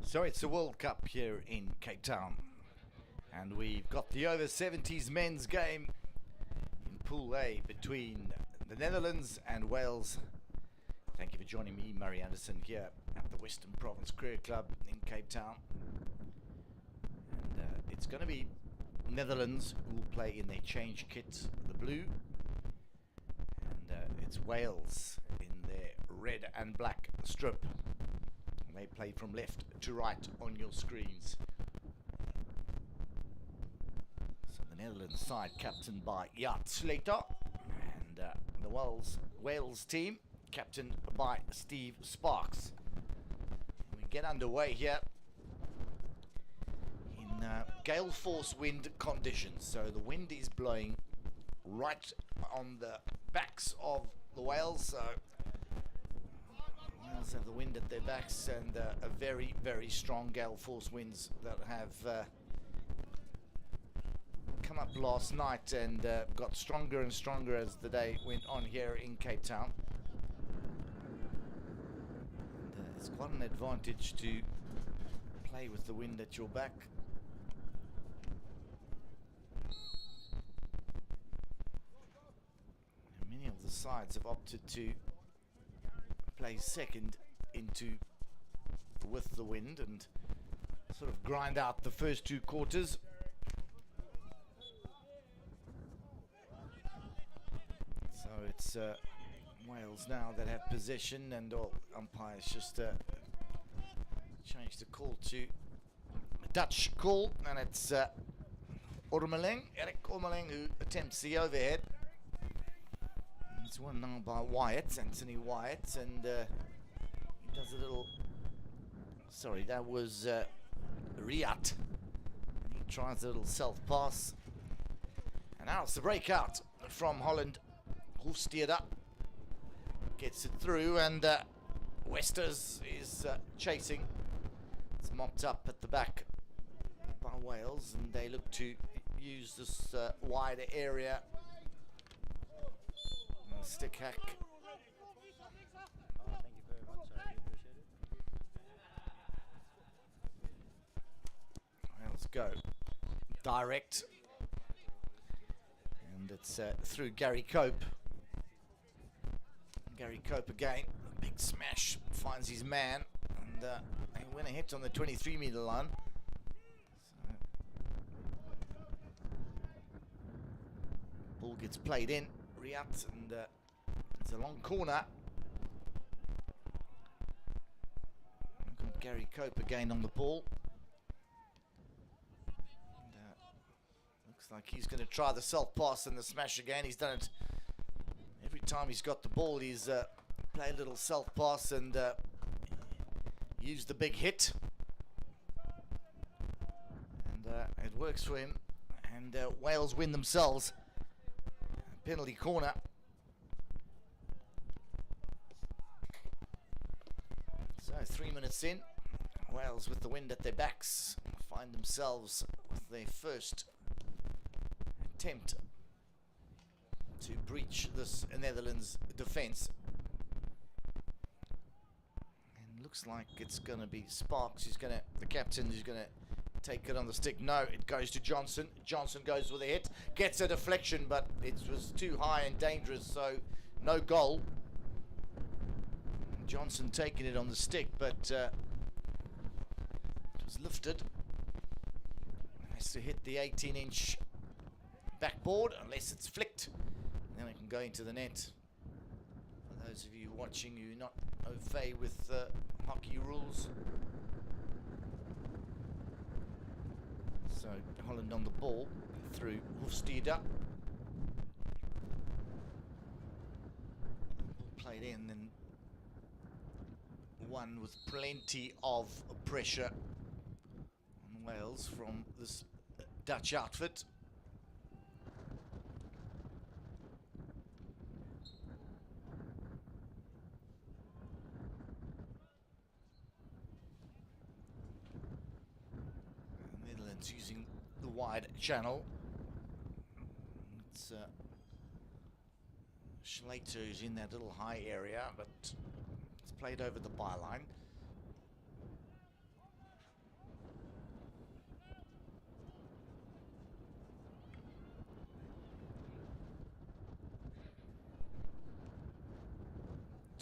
So it's the World Cup here in Cape Town, and we've got the over 70s men's game in Pool A between the Netherlands and Wales. Thank you for joining me, Murray Anderson, here at the Western Province Career Club in Cape Town. And it's going to be Netherlands who will play in their change kit, the blue, and it's Wales in their red and black strip. They play from left to right on your screens. So the Netherlands side captained by Jaart Slater, and the Wales team captained by Steve Sparks. We get underway here in gale force wind conditions. So the wind is blowing right on the backs of the Wales. So Wales have the wind at their backs, and a very, very strong gale force winds that have come up last night and got stronger and stronger as the day went on here in Cape Town. And, it's quite an advantage to play with the wind at your back. And many of the sides have opted to play second into with the wind and sort of grind out the first two quarters. So it's Wales now that have possession, and all umpires just changed the call to a Dutch call, and it's Eric Ormeleng, who attempts the overhead. It's won now by Anthony Wyatt, and he does a little. Sorry, that was Riat. He tries a little self pass, and now it's the breakout from Holland. Hofstede gets it through, and Westers is chasing. It's mopped up at the back by Wales, and they look to use this wider area. Stick hack. Thank you very much, I really appreciate it. Let's go. Direct. And it's through Gary Cope. Gary Cope again. A big smash. Finds his man. And they win a hit on the 23-meter line. So, ball gets played in. Riat, and it's a long corner. Look at Gary Cope again on the ball. And, looks like he's going to try the self pass and the smash again. He's done it every time he's got the ball. He's played a little self pass and used the big hit. And it works for him. And Wales win themselves. Penalty corner. So 3 minutes in, Wales with the wind at their backs find themselves with their first attempt to breach this Netherlands defence. And looks like it's going to be Sparks the captain who's going to take it on the stick. No, it goes to Johnson. Johnson goes with a hit, gets a deflection, but it was too high and dangerous, so no goal. Johnson taking it on the stick, but it was lifted. Has to hit the 18-inch backboard unless it's flicked, and then it can go into the net. For those of you watching who are not au fait with hockey rules. So Holland on the ball through Hofstede. Ball played in, and one with plenty of pressure on Wales from this Dutch outfit. Netherlands using the wide channel. It's Slater is in that little high area, but it's played over the byline.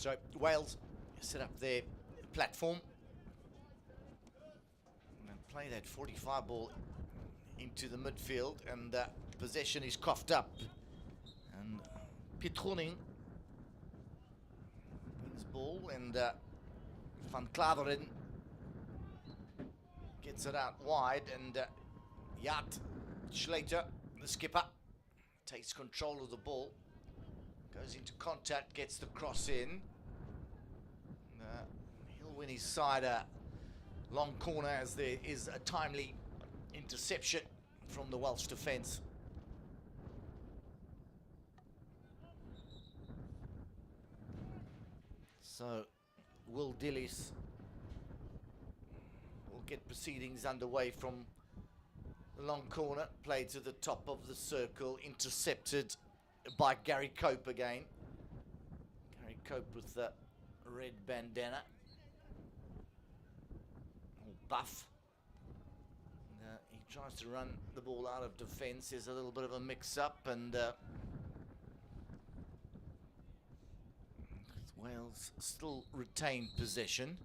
So Wales set up their platform and play that 45 ball into the midfield, and possession is coughed up, and Piet Groening wins ball, and Van Klaveren gets it out wide, and Jaat Schlater, the skipper, takes control of the ball, goes into contact, gets the cross in. He'll win his side a long corner, as there is a timely interception from the Welsh defence. So Will Dillis will get proceedings underway from the long corner, played to the top of the circle, intercepted by Gary Cope again. Gary Cope with the red bandana, all buff. And, he tries to run the ball out of defence. There's a little bit of a mix-up, and Wales still retain possession.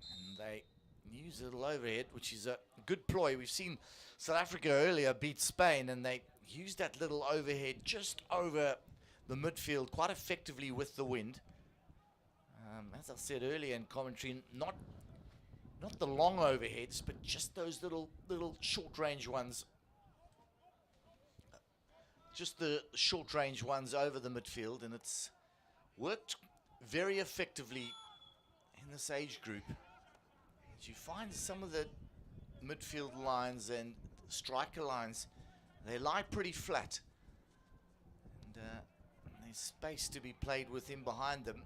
And they use a little overhead, which is a good ploy. We've seen South Africa earlier beat Spain, and they used that little overhead just over the midfield quite effectively with the wind. As I said earlier in commentary, not the long overheads, but just those little short range ones. Just the short range ones over the midfield, and it's worked very effectively in this age group. As you find some of the midfield lines and striker lines, they lie pretty flat, and there's space to be played with in behind them.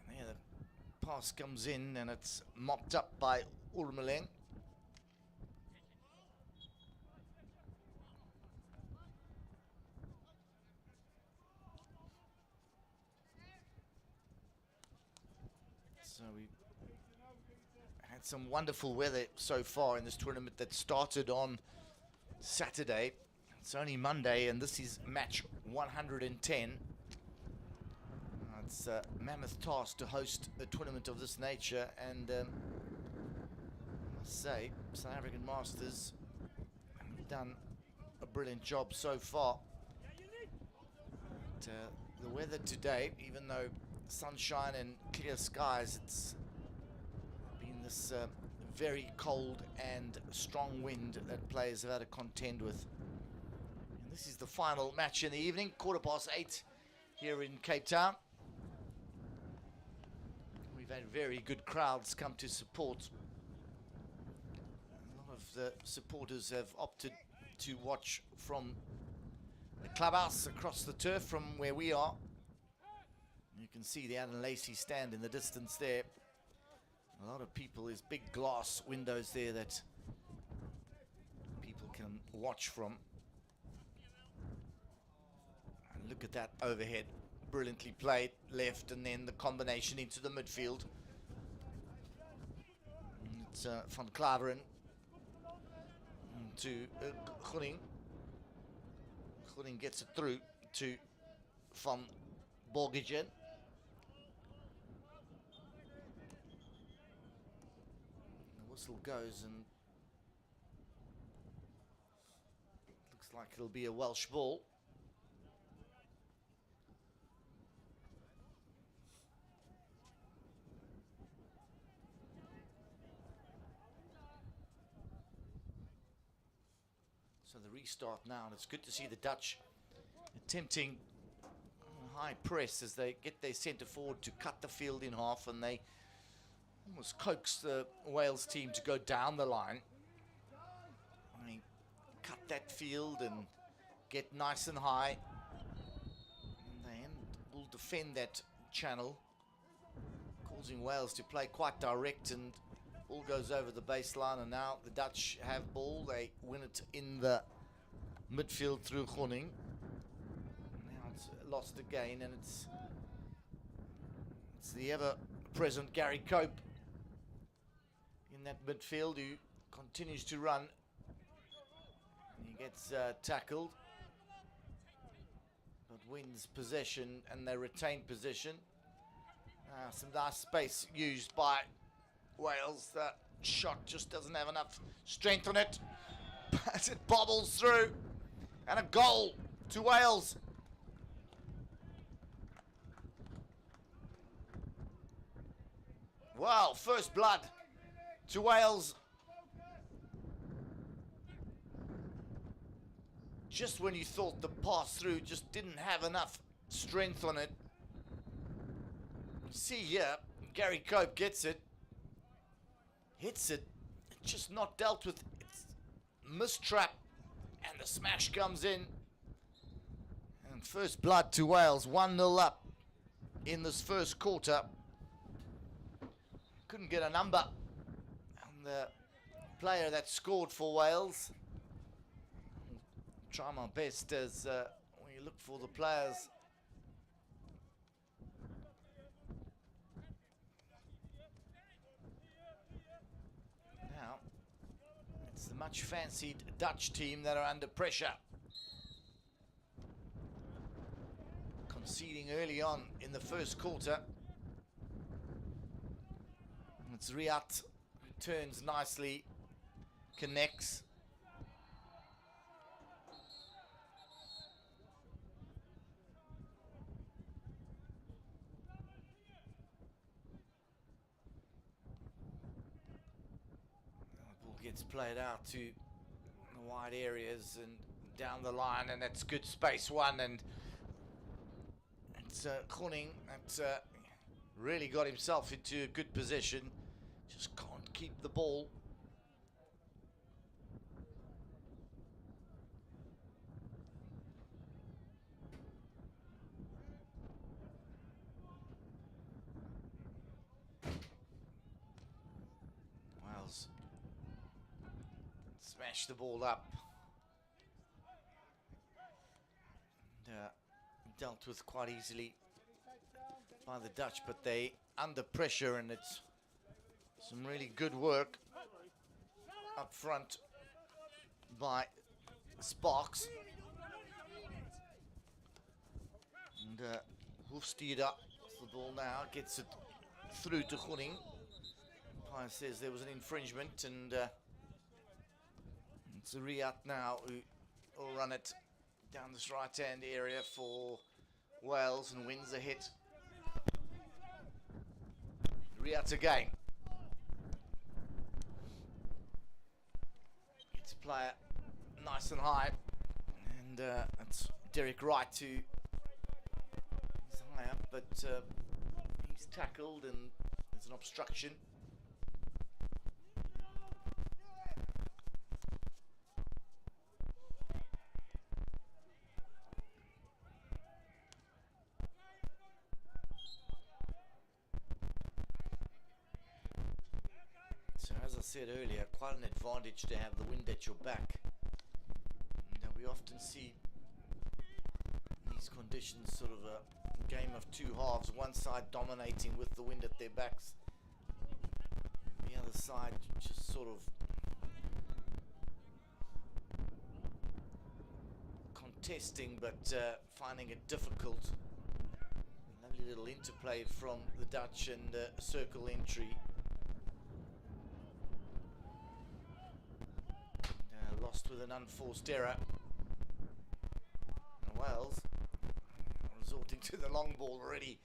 And there the pass comes in, and it's mopped up by Urmeleng. So we had some wonderful weather so far in this tournament that started on Saturday. It's only Monday, and this is match 110. It's a mammoth task to host a tournament of this nature, and I must say, South African Masters have done a brilliant job so far. But, the weather today, even though sunshine and clear skies, it's been this very cold and strong wind that players have had to contend with. And this is the final match in the evening, 8:15 here in Cape Town. We've had very good crowds come to support. A lot of the supporters have opted to watch from the clubhouse across the turf from where we are. You can see the Alan Lacey stand in the distance there. A lot of people, there's big glass windows there that people can watch from. And look at that overhead, brilliantly played, left, and then the combination into the midfield. And it's Van Klaveren to Groening. Groening gets it through to Van Borgegen. Whistle goes, and looks like it'll be a Welsh ball. So the restart now, and it's good to see the Dutch attempting high press as they get their centre forward to cut the field in half, and they almost coax the Wales team to go down the line. I mean, cut that field and get nice and high. And they will defend that channel, causing Wales to play quite direct, and ball goes over the baseline, and now the Dutch have ball. They win it in the midfield through Groening. Now it's lost again, and it's the ever-present Gary Cope in that midfield, who continues to run. And he gets tackled. wins possession and they retain possession. Some nice space used by Wales. That shot just doesn't have enough strength on it, but it bobbles through, and a goal to Wales. Wow, first blood to Wales. Just when you thought the pass through just didn't have enough strength on it. See here, Gary Cope gets it, hits it, just not dealt with. It's mistrap, and the smash comes in. And first blood to Wales, 1-0 up in this first quarter. Couldn't get a number on the player that scored for Wales. Try my best as when you look for the players. Now, it's the much fancied Dutch team that are under pressure. Conceding early on in the first quarter. It's Riyad, turns nicely, connects. Gets played out to the wide areas and down the line, and that's good space one, and it's Koning that really got himself into a good position, just can't keep the ball. Wales smash the ball up. And, dealt with quite easily by the Dutch, but they under pressure, and it's some really good work up front by Sparks. And Hoefstede up the ball now, gets it through to Koning. Umpire says there was an infringement, and it's Riyad now who will run it down this right-hand area for Wales and wins a hit. Riyad again. Gets a player nice and high, and it's Derek Wright who is high up, but he's tackled and there's an obstruction. So as I said earlier, quite an advantage to have the wind at your back. And we often see these conditions sort of a game of two halves, one side dominating with the wind at their backs, the other side just sort of contesting but finding it difficult. Lovely little interplay from the Dutch and circle entry. Lost with an unforced error. And Wales resorting to the long ball already.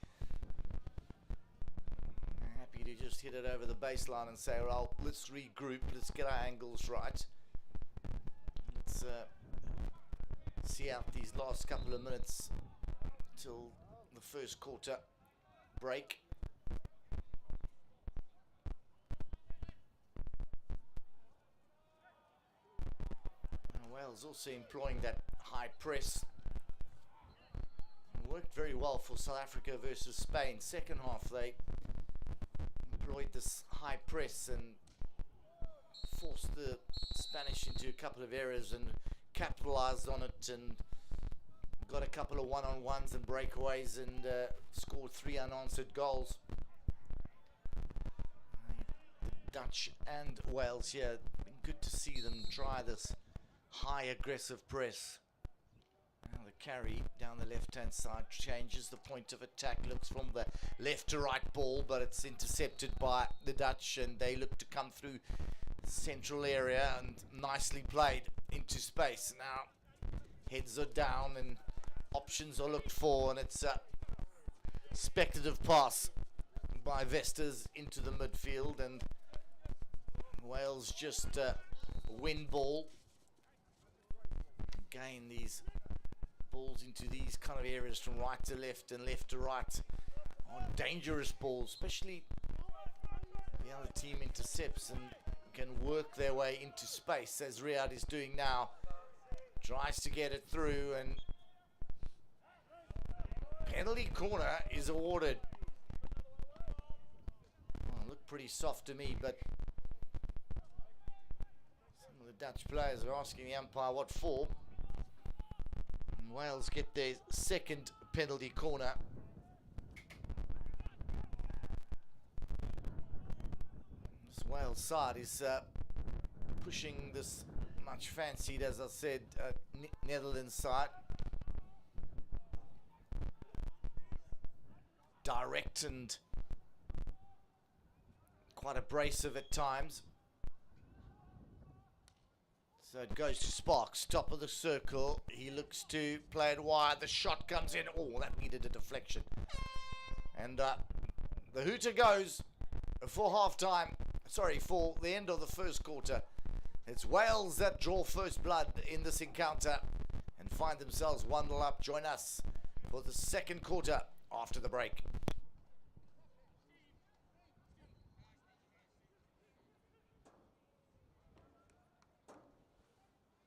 Happy to just hit it over the baseline and say, well, let's regroup, let's get our angles right. Let's see out these last couple of minutes till the first quarter break. Wales also employing that high press. It worked very well for South Africa versus Spain. Second half they employed this high press and forced the Spanish into a couple of errors and capitalized on it and got a couple of one-on-ones and breakaways and scored 3 unanswered goals. The Dutch and Wales here, good to see them try this high aggressive press. Now the carry down the left-hand side, changes the point of attack, looks from the left to right ball, but it's intercepted by the Dutch, and they look to come through the central area and nicely played into space. Now heads are down and options are looked for, and it's a speculative pass by Vestas into the midfield, and Wales just win ball. Again, these balls into these kind of areas from right to left and left to right are dangerous balls, especially the other team intercepts and can work their way into space, as Riyadh is doing now. Tries to get it through, and penalty corner is awarded. Well, looked pretty soft to me, but some of the Dutch players are asking the umpire what for. And Wales get their second penalty corner. This Wales side is pushing this much fancied, as I said, Netherlands side. Direct and quite abrasive at times. So it goes to Sparks, top of the circle. He looks to play it wide. The shot comes in. Oh, that needed a deflection. And the hooter goes for half-time. Sorry, for the end of the first quarter. It's Wales that draw first blood in this encounter and find themselves 1-0 up. Join us for the second quarter after the break.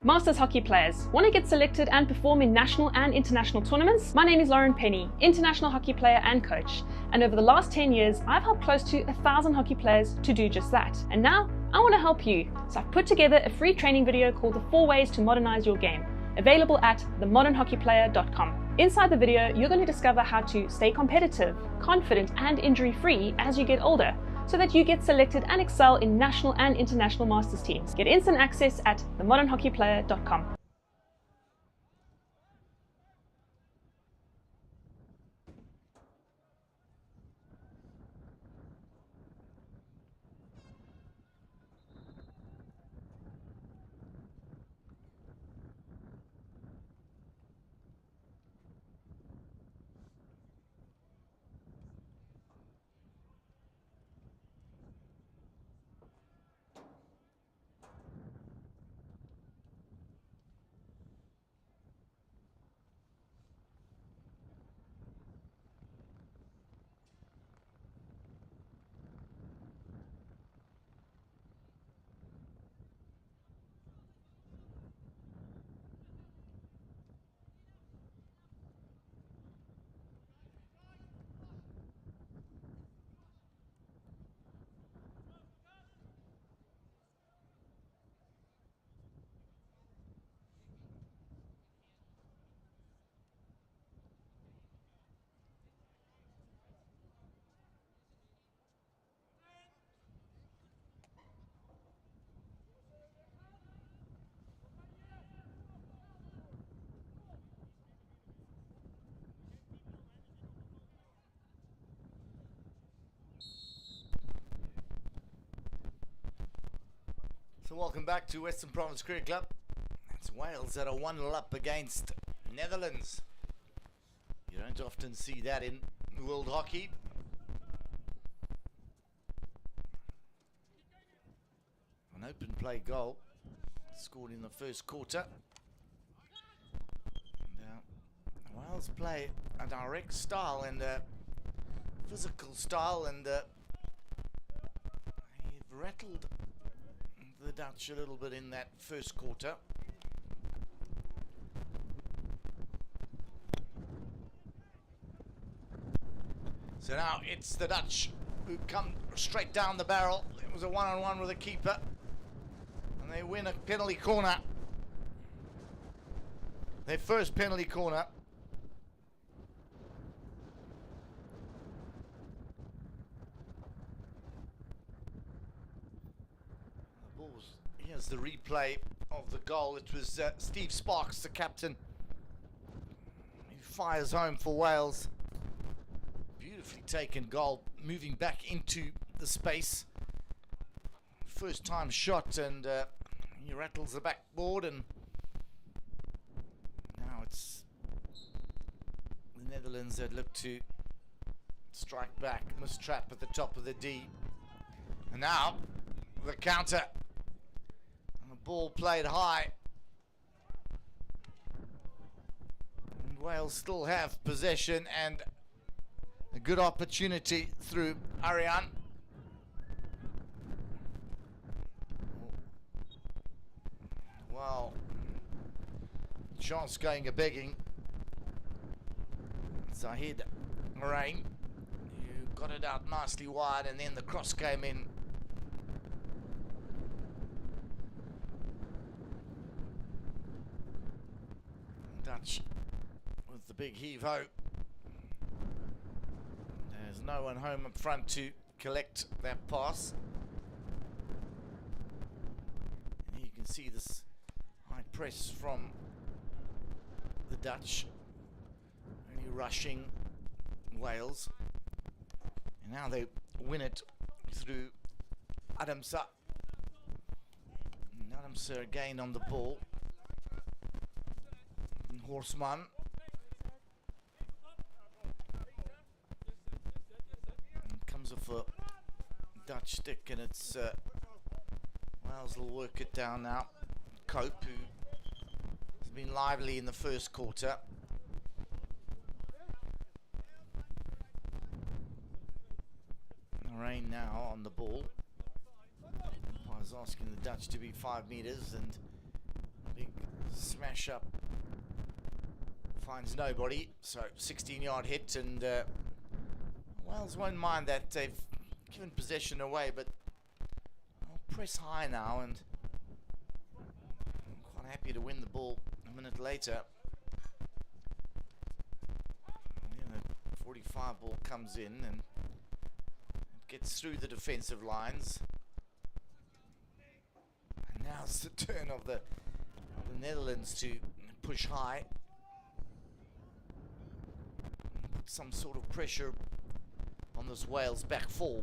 Masters hockey players, want to get selected and perform in national and international tournaments? My name is Lauren Penny, international hockey player and coach. And over the last 10 years, I've helped close to 1,000 hockey players to do just that. And now, I want to help you. So I've put together a free training video called The 4 Ways to Modernize Your Game, available at themodernhockeyplayer.com. Inside the video, you're going to discover how to stay competitive, confident and injury-free as you get older, so that you get selected and excel in national and international masters teams. Get instant access at themodernhockeyplayer.com. So welcome back to Western Province Cricket Club. It's Wales that are 1-0 up against Netherlands. You don't often see that in world hockey. An open play goal scored in the first quarter. And, Wales play a direct style and a physical style, and they've rattled the Dutch a little bit in that first quarter. So now it's the Dutch who come straight down the barrel. It was a one-on-one with a keeper, and they win a penalty corner. Their first penalty corner. Here's the replay of the goal. It was Steve Sparks, the captain, fires home for Wales. Beautifully taken goal, moving back into the space. First time shot, and he rattles the backboard, and now it's the Netherlands that look to strike back. Mistrap at the top of the D. And now the counter. And the ball played high. And Wales still have possession and a good opportunity through Ariane. Wow. Chance going a begging. Zahid Moraine, you got it out nicely wide, and then the cross came in. Dutch with the big heave-ho. There's no one home up front to collect that pass. And you can see this high press from the Dutch, only rushing Wales. And now they win it through Adamsa. And Adamsa again on the ball. And Horseman. And comes off a Dutch stick, and it's Wales will work it down now. Cope, who has been lively in the first quarter. Rain now on the ball. I was asking the Dutch to be 5 meters, and big smash up finds nobody. So 16-yard hit, and Wales won't mind that. They've given possession away, but I'll press high now, and I'm quite happy to win the ball a minute later. And the 45 ball comes in and gets through the defensive lines. And now it's the turn of the Netherlands to push high. Put some sort of pressure on this Wales back four.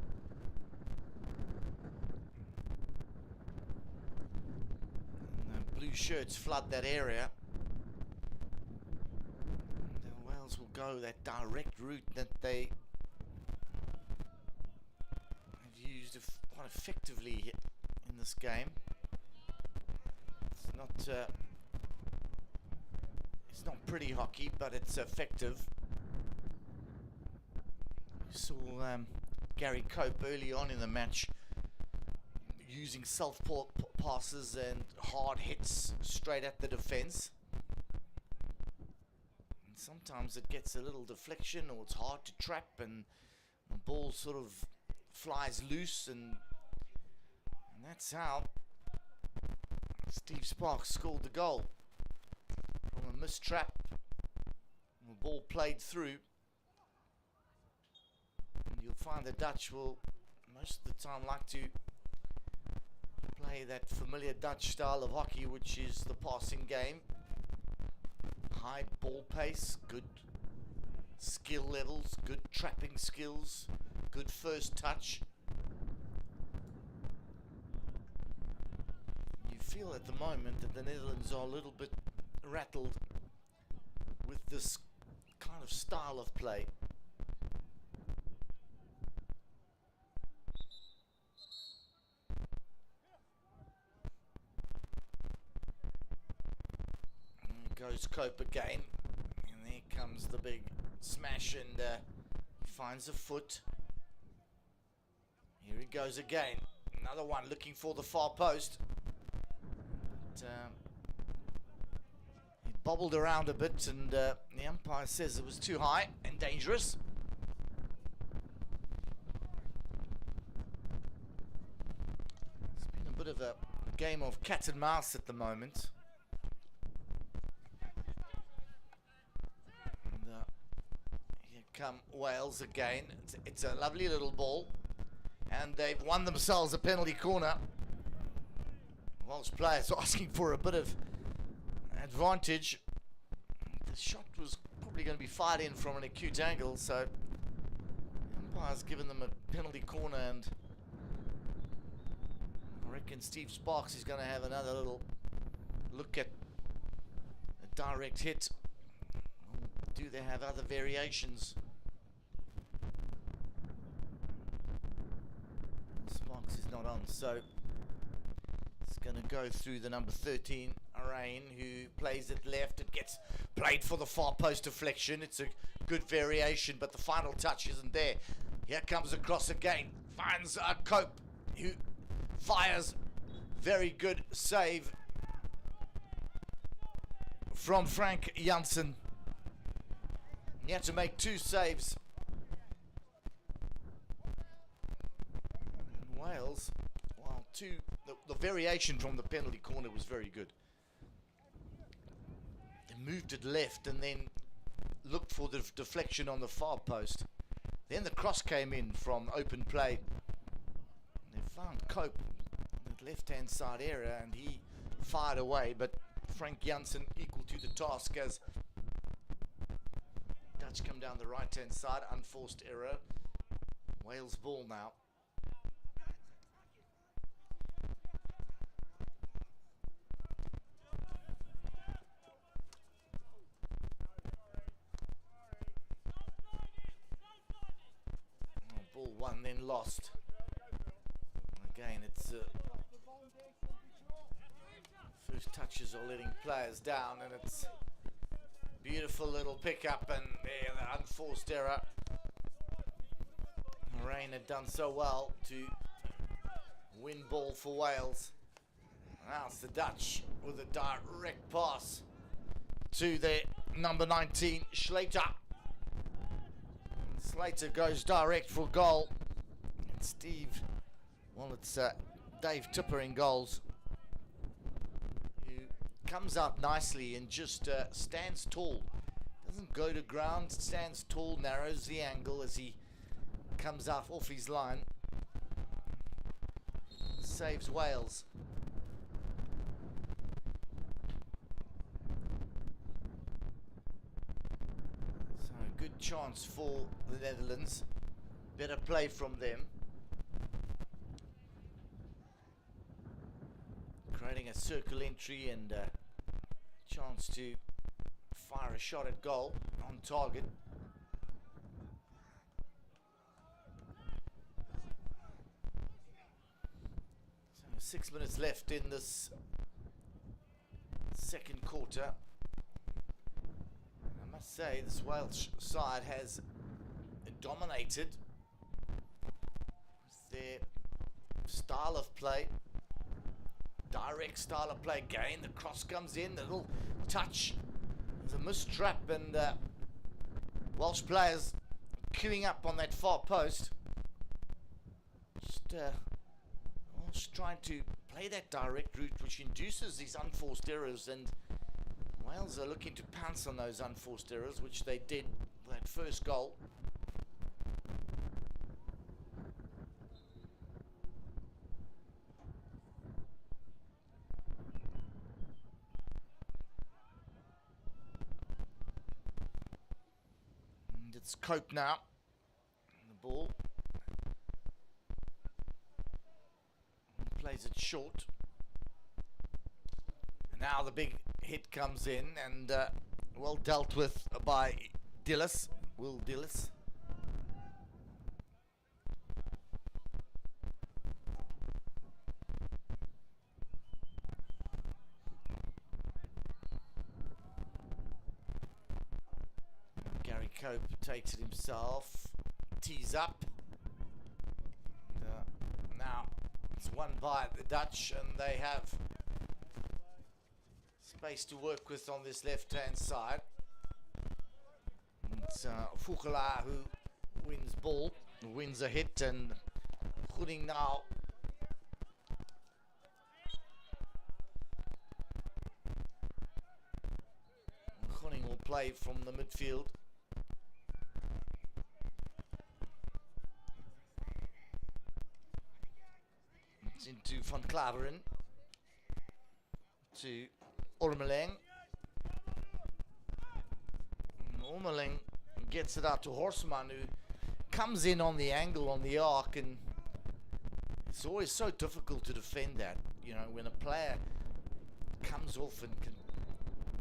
And the blue shirts flood that area. And Wales will go that direct route that they quite effectively in this game. It's not pretty hockey, but it's effective. You saw Gary Cope early on in the match using passes and hard hits straight at the defense. And sometimes it gets a little deflection, or it's hard to trap, and the ball sort of flies loose, and that's how Steve Sparks scored the goal, from a mistrap. The ball played through, and you'll find the Dutch will most of the time like to play that familiar Dutch style of hockey, which is the passing game. High ball pace, good skill levels, good trapping skills, good first touch. You feel at the moment that the Netherlands are a little bit rattled with this kind of style of play. And goes Cope again, and there comes the big smash, and he finds a foot. Here he goes again. Another one looking for the far post. But, he bobbled around a bit, and the umpire says it was too high and dangerous. It's been a bit of a game of cat and mouse at the moment. And, here come Wales again. It's a lovely little ball, and they've won themselves a penalty corner. Welsh players asking for a bit of advantage. The shot was probably probably going to be fired in from an acute angle, so umpire's given them a penalty corner, and I reckon Steve Sparks is going to have another little look at a direct hit. Or do they have other variations? Sparks is not on, so it's going to go through the number 13, Rain, who plays it left. It gets played for the far post deflection. It's a good variation, but the final touch isn't there. Here comes across again. Finds a Cope, who fires. Very good save from Frank Janssen. He had to make 2 saves. And Wales, well, the variation from the penalty corner was very good. They moved it left and then looked for the deflection on the far post. Then the cross came in from open play. They found Cope in the left-hand side area and he fired away, but Frank Janssen equal to the task as Dutch come down the right-hand side. Unforced error. Wales ball now. Ball won, then lost. Again, it's first touches are letting players down, and it's beautiful little pickup, and there the unforced error. Rain had done so well to win ball for Wales. Now it's the Dutch with a direct pass to the number 19, Slater. Slater goes direct for goal. And Steve, well, it's Dave Tipper in goals, who comes up nicely and just stands tall. Doesn't go to ground, stands tall, narrows the angle as he comes off his line. Saves Wales. So a good chance for the Netherlands. Better play from them. Creating a circle entry and a chance to fire a shot at goal on target. So 6 minutes left in this second quarter. I must say this Welsh side has dominated their style of play. Direct style of play again. The cross comes in, the little touch. There's a missed trap, and Welsh players queuing up on that far post. Just trying to play that direct route, which induces these unforced errors, and Wales are looking to pounce on those unforced errors, which they did with that first goal. It's Cope now. The ball. Plays it short. And now the big hit comes in, and well dealt with by Dillis. Will Dillis. Cope takes it himself, tees up. Now it's won by the Dutch, and they have space to work with on this left-hand side. It's Fukala who wins a hit, and Gooding now. Gooding will play from the midfield. Into Van Klaveren, to Ormeleng. Ormeling gets it out to Horseman, who comes in on the angle on the arc, and it's always so difficult to defend that, you know, when a player comes off and can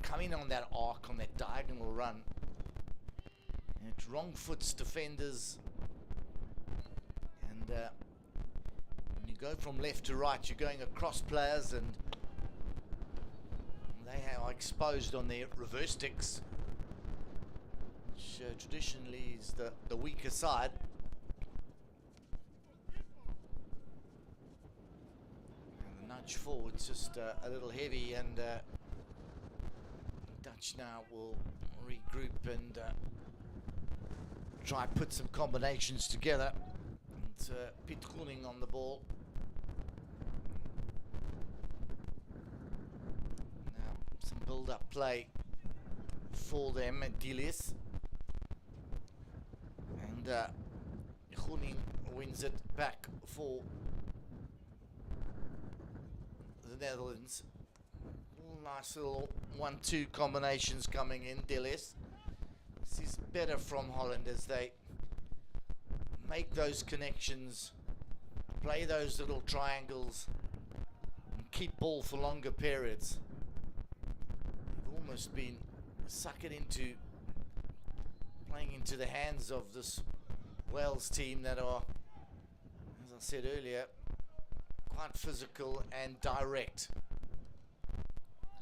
come in on that arc, on that diagonal run. And it wrong foots defenders, and when you go from left to right, you're going across players, and they are exposed on their reverse sticks, which traditionally is the weaker side. And the nudge forward's just a little heavy, and Dutch now will regroup and try put some combinations together. It's Piet Groening on the ball. Now some build-up play for them at Dilis. And Groening wins it back for the Netherlands. Nice little 1-2 combinations coming in. Dilis. This is better from Holland as they make those connections, play those little triangles, and keep ball for longer periods. They've almost been suckered into playing into the hands of this Wales team that are, as I said earlier, quite physical and direct.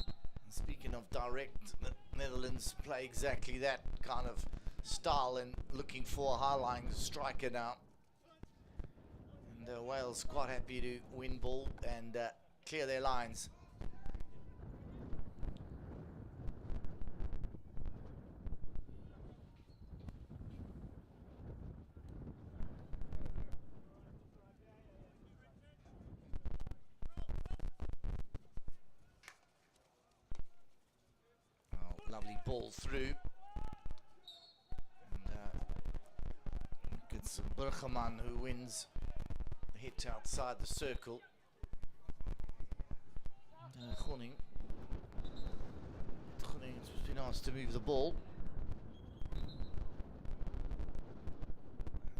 And speaking of direct, the Netherlands play exactly that kind of style and looking for a high-lying striker now. And Wales quite happy to win ball and clear their lines. Oh, lovely ball through. It's Bergeman who wins the hit outside the circle. Groening has been asked to move the ball.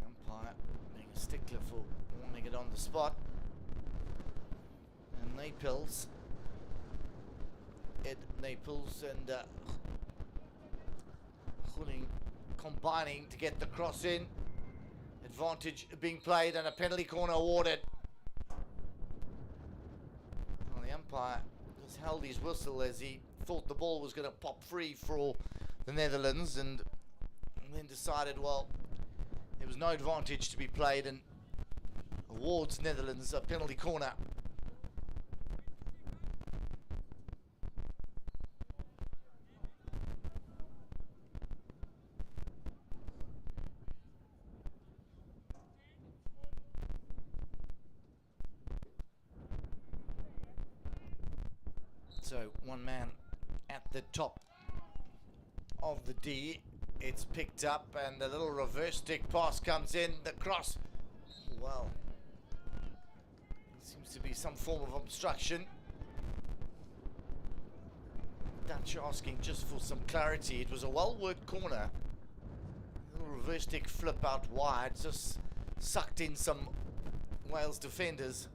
Umpire being a stickler for wanting it on the spot. And Naples, Ed Naples, and Groening combining to get the cross in. Advantage being played and a penalty corner awarded. Well, the umpire just held his whistle as he thought the ball was going to pop free for the Netherlands, and then decided, well, there was no advantage to be played, and awards Netherlands a penalty corner. So one man at the top of the D. It's picked up and the little reverse stick pass comes in. The cross. Well, seems to be some form of obstruction. Dutch asking just for some clarity. It was a well-worked corner. A little reverse stick flip out wide. Just sucked in some Wales defenders.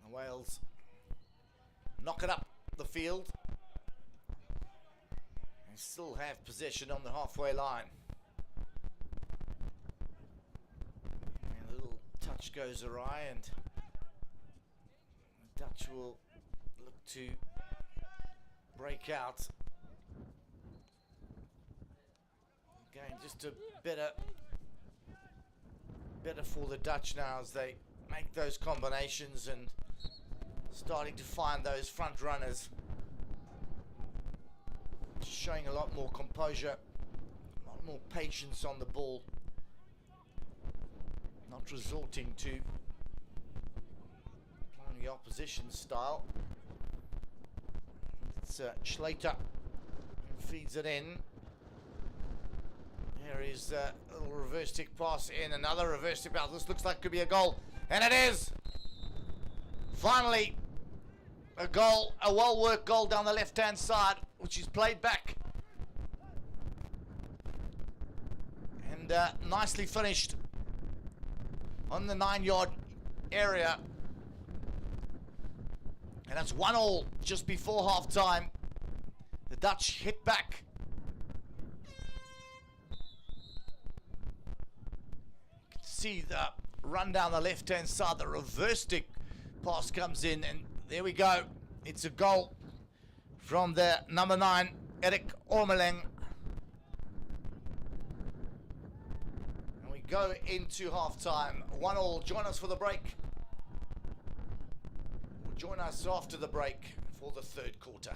Wales knock it up the field and still have possession on the halfway line. And a little touch goes awry, and the Dutch will look to break out. Again, just a better for the Dutch now as they make those combinations and starting to find those front runners. Showing a lot more composure, a lot more patience on the ball. Not resorting to the opposition style. It's Schlater who feeds it in. Here is a little reverse stick pass in, another reverse stick pass. This looks like it could be a goal, and it is! Finally, a goal, a well-worked goal down the left-hand side, which is played back. And nicely finished on the 9-yard area. And that's 1-1 just before half-time. The Dutch hit back. You can see the run down the left-hand side. The reverse stick pass comes in, and there we go. It's a goal from the number 9, Erik Ormeleng. And we go into half-time. 1-1. Join us for the break. Join us after the break for the third quarter.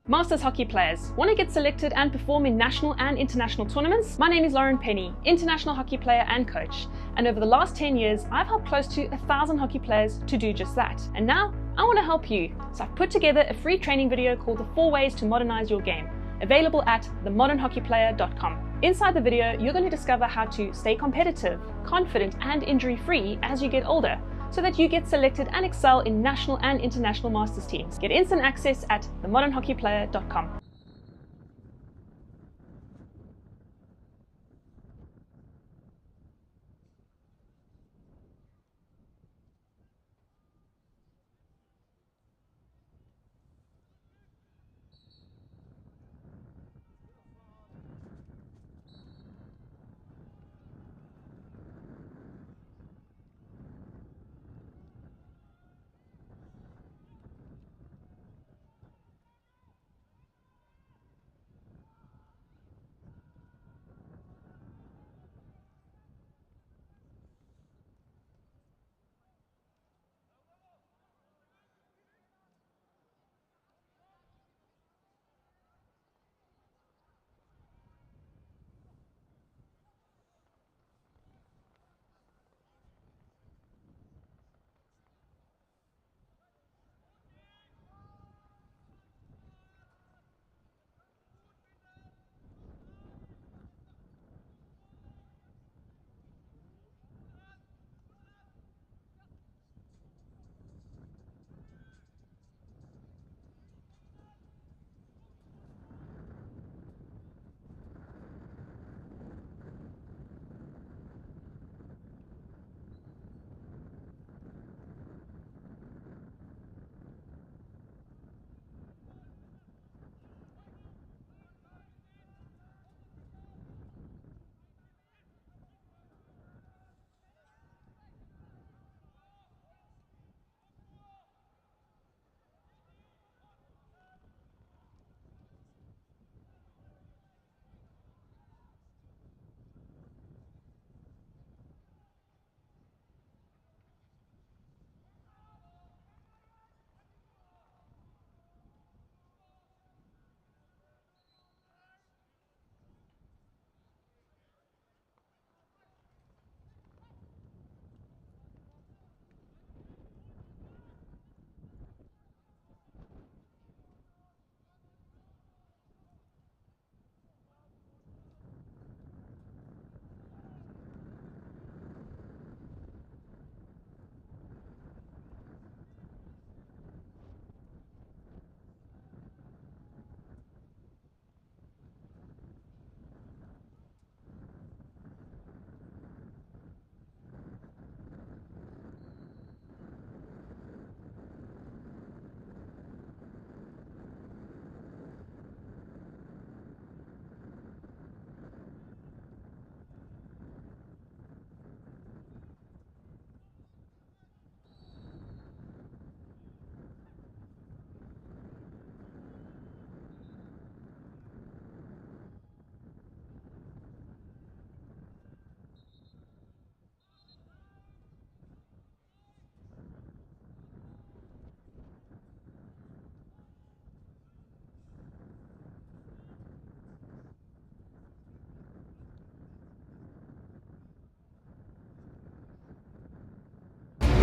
Masters hockey players, want to get selected and perform in national and international tournaments? My name is Lauren Penny, international hockey player and coach. And over the last 10 years, I've helped close to 1,000 hockey players to do just that. And now, I want to help you. So I've put together a free training video called The 4 Ways to Modernize Your Game, available at themodernhockeyplayer.com. Inside the video, you're going to discover how to stay competitive, confident and injury-free as you get older, so that you get selected and excel in national and international masters teams. Get instant access at themodernhockeyplayer.com.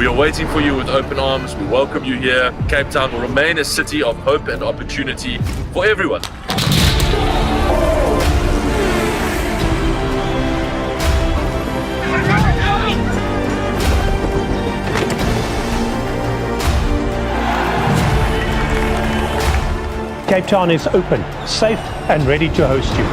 We are waiting for you with open arms. We welcome you here. Cape Town will remain a city of hope and opportunity for everyone. Cape Town is open, safe and ready to host you.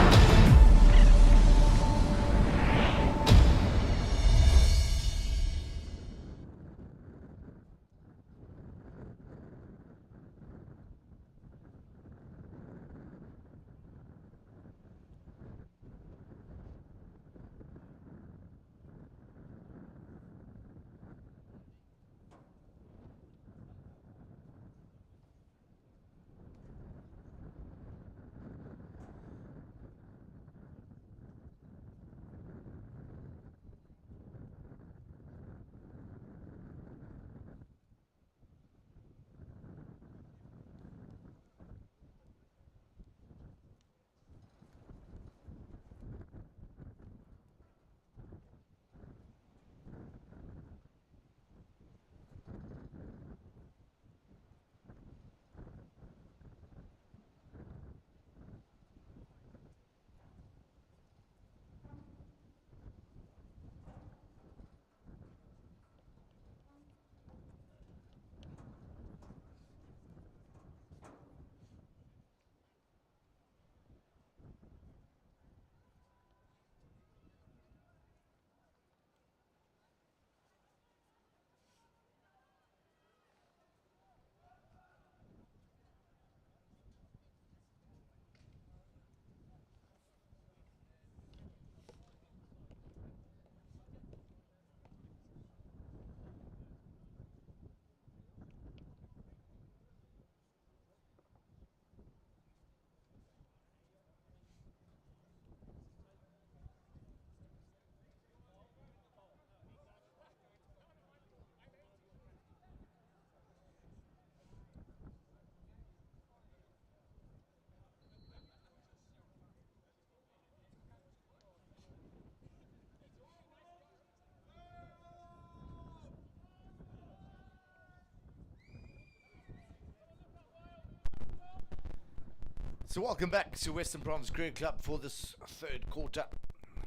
So welcome back to Western Province Cricket Club for this third quarter.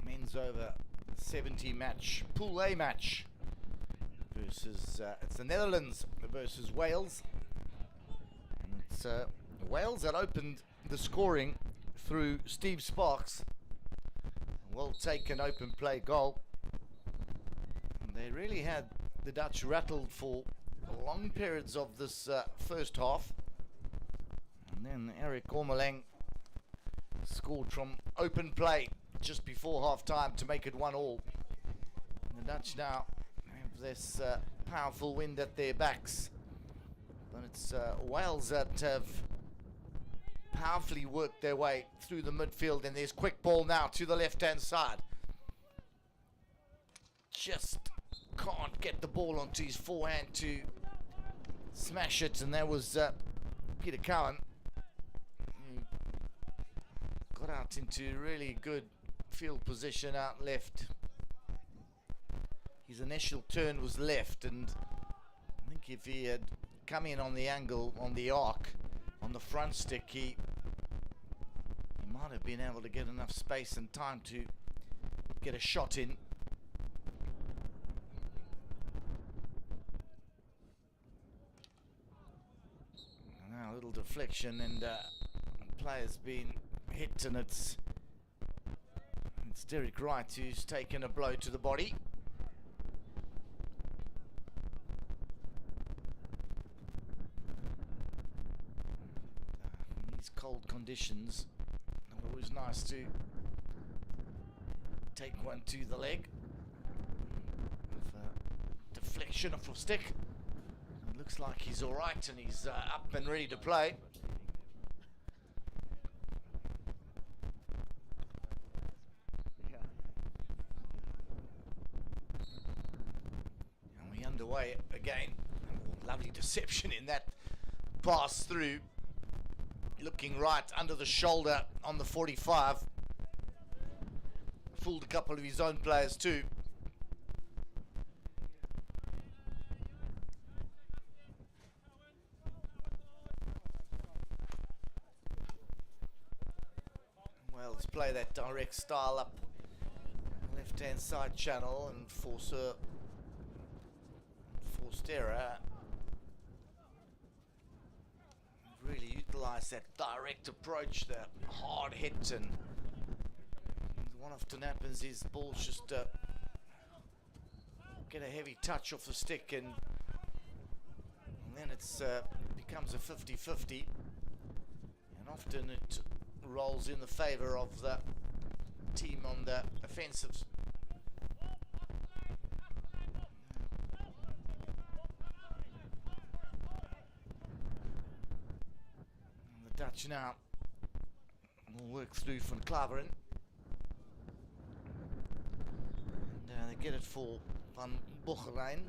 Men's over 70 match, Pool A match versus, it's the Netherlands versus Wales. And it's Wales that opened the scoring through Steve Sparks. Well taken open play goal. And they really had the Dutch rattled for long periods of this first half. And then Eric Ormelang scored from open play just before half time to make it 1-1. The Dutch now have this powerful wind at their backs. But it's Wales that have powerfully worked their way through the midfield, and there's quick ball now to the left hand side. Just can't get the ball onto his forehand to smash it, and that was Peter Cowan. Got out into really good field position out left. His initial turn was left, and I think if he had come in on the angle, on the arc, on the front stick, he might have been able to get enough space and time to get a shot in. Now a little deflection, and player's been hit, and it's Derek Wright who's taken a blow to the body. In these cold conditions, always nice to take one to the leg. With a deflection off a stick. It looks like he's alright, and he's up and ready to play. Underway again. Lovely deception in that pass through. Looking right under the shoulder on the 45. Fooled a couple of his own players too. Well, let's play that direct style up left-hand side channel and forced error. Really utilise that direct approach, the hard hit, and what often happens is the balls just get a heavy touch off the stick, and then it's becomes a 50-50, and often it rolls in the favour of the team on the offensive. And the Dutch now will work through from Claveren. And they get it for Van Bocherijn.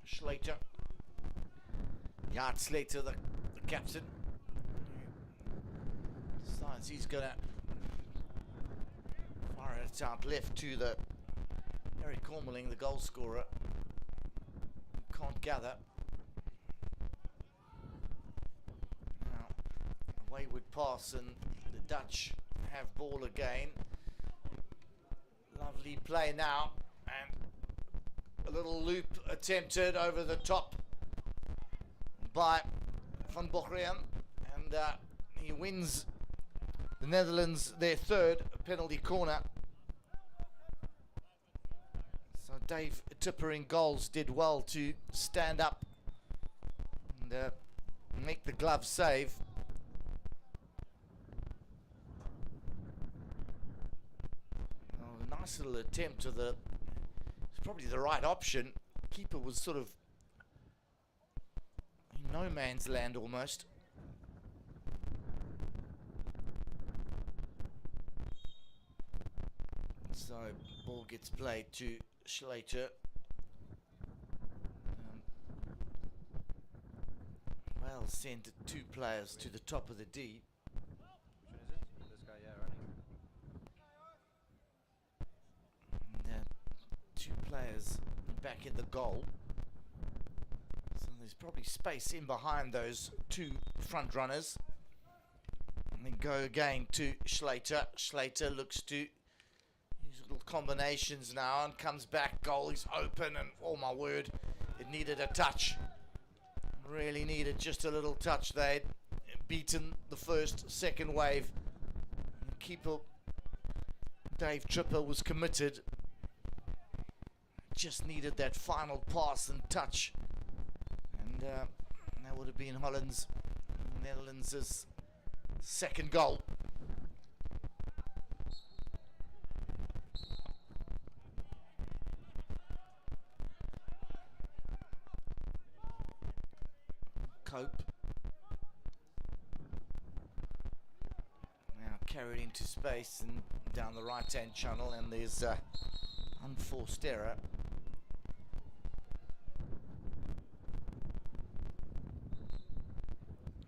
Slater. Yard Slater, the captain, decides he's gonna fire it out left to the Eric Cormeling, the goal scorer. Can't gather. Now, a wayward pass, and the Dutch have ball again. Lovely play now, and a little loop attempted over the top by Van Bocherijn, and he wins the Netherlands their third penalty corner. So Dave Tipper in goals did well to stand up and make the glove save. Oh, a nice little attempt of the, probably the right option. Keeper was sort of in no man's land almost. So ball gets played to Slater. Well, sent two players to the top of the D. Which one is it? This guy, yeah, running. And, two players back in the goal. So there's probably space in behind those two front runners. And then go again to Slater. Slater looks to use little combinations now and comes back. Goal is open, and oh my word, it needed a touch. Really needed just a little touch. They'd beaten the second wave. Keeper Dave Tipper was committed. Just needed that final pass and touch, and that would have been Holland's, Netherlands' second goal. Cope now carried into space and down the right-hand channel, and there's unforced error.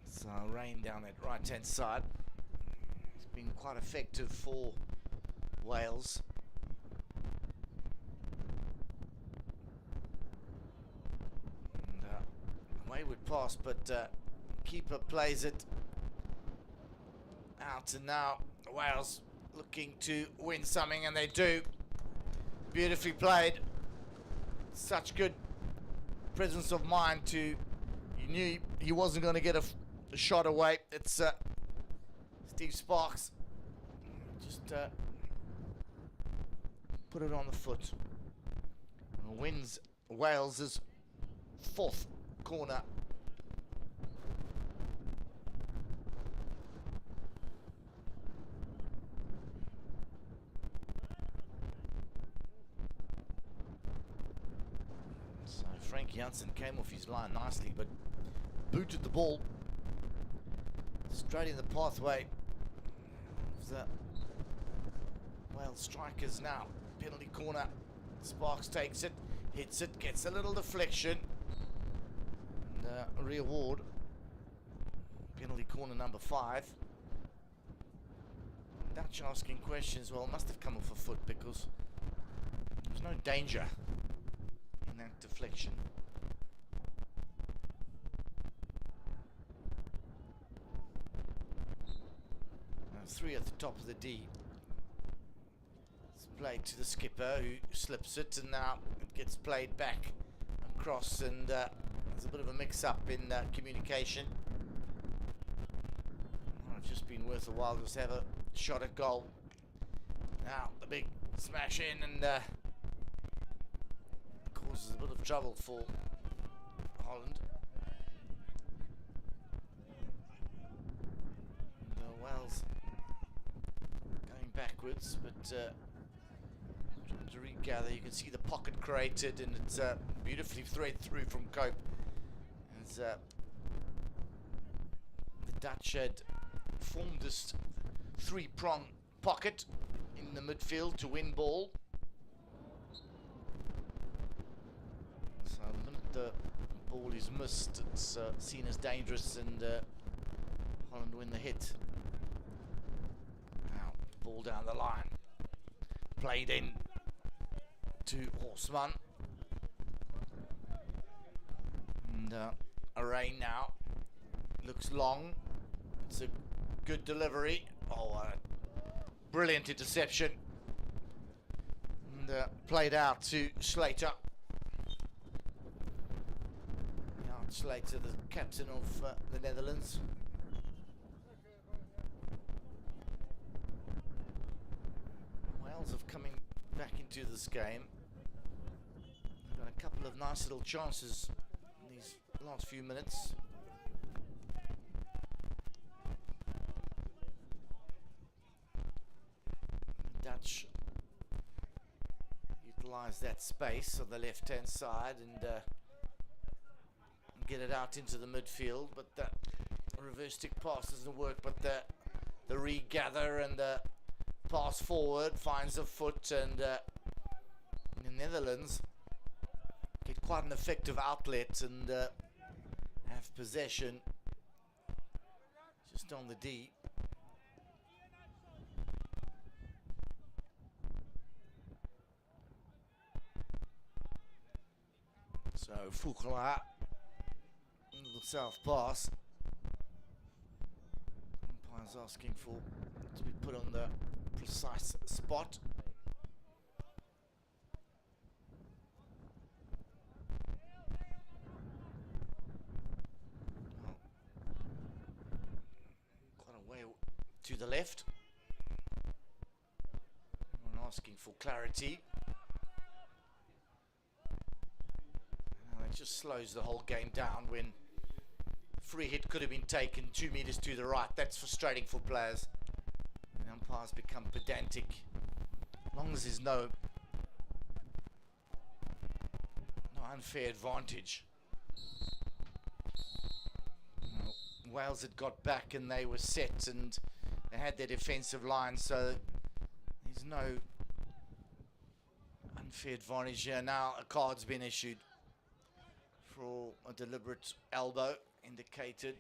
So rain down that right-hand side. It's been quite effective for Wales. And, wayward pass, but keeper plays it out, and now Wales looking to win something, and they do. Beautifully played. Such good presence of mind to, you knew he wasn't going to get a shot away. It's Steve Sparks just put it on the foot. And wins Wales's fourth corner. So Frank Janssen came off his line nicely, but booted the ball straight in the pathway of the Wales strikers. Now penalty corner. Sparks takes it, hits it, gets a little deflection, and a reward. Penalty corner number 5. Dutch asking questions. Well, must have come off a foot because there's no danger. in that deflection. Three at the top of the D. It's played to the skipper, who slips it, and now it gets played back across, and there's a bit of a mix-up in communication. Well, it's just been worth a while just to have a shot at goal. Now the big smash in, and causes a bit of trouble for Holland. And, Wales going backwards, but trying to regather. You can see the pocket created, and it's beautifully thread through from Cope. As the Dutch had formed this three-prong pocket in the midfield to win ball. So the minute the ball is missed, it's seen as dangerous, and Holland win the hit. Now, ball down the line. Played in to Horseman. And Array now looks long. It's a good delivery. Oh, brilliant interception. And played out to Slater. Slater, the captain of the Netherlands. Wales have coming back into this game. They've got a couple of nice little chances in these last few minutes. The Dutch utilise that space on the left-hand side and get it out into the midfield, but that reverse stick pass doesn't work, but the regather and the pass forward finds a foot, and the Netherlands get quite an effective outlet and have possession just on the D. So Foucault, little south pass. Umpire's asking for to be put on the precise spot. Quite a way to the left. Everyone asking for clarity. It just slows the whole game down when free hit could have been taken 2 meters to the right. That's frustrating for players. The umpires become pedantic. As long as there's no unfair advantage. Wales had got back and they were set and they had their defensive line, so there's no unfair advantage here. Now a card's been issued for a deliberate elbow indicated,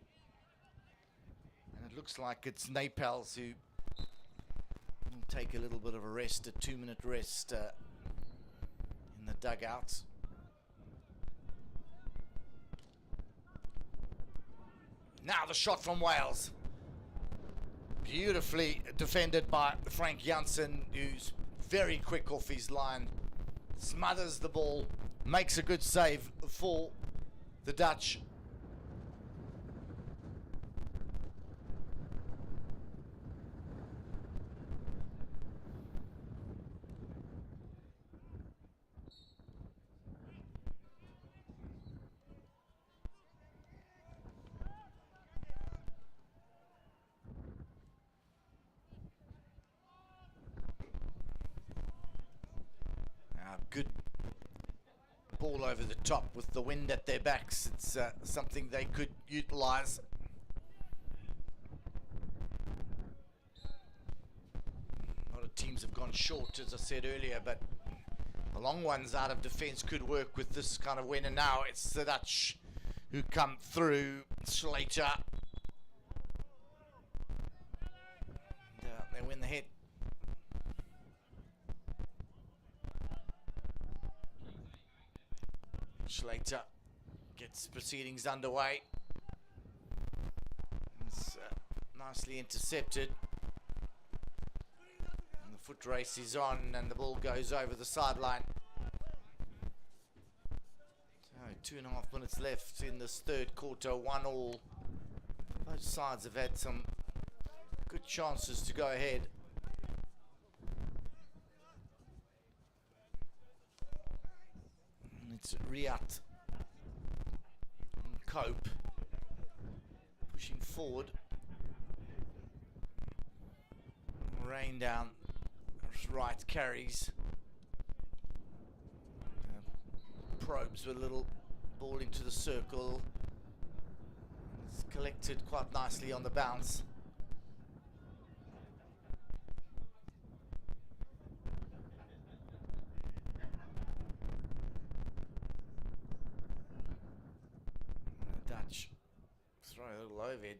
and it looks like it's Naples who will take a little bit of a rest, a 2-minute rest in the dugouts. Now the shot from Wales, beautifully defended by Frank Janssen, who's very quick off his line, smothers the ball, makes a good save for the Dutch. Good ball over the top with the wind at their backs. It's something they could utilize. A lot of teams have gone short, as I said earlier, but the long ones out of defense could work with this kind of wind, and now it's the Dutch who come through. Slater. And, they win the hit. Schlater gets proceedings underway. It's nicely intercepted. And the foot race is on and the ball goes over the sideline. So 2.5 minutes left in this third quarter, 1-1. Both sides have had some good chances to go ahead. And it's Riyadh and Cope pushing forward. Rain down right carries. Probes with a little ball into the circle. It's collected quite nicely on the bounce. The Dutch throw a little overhead.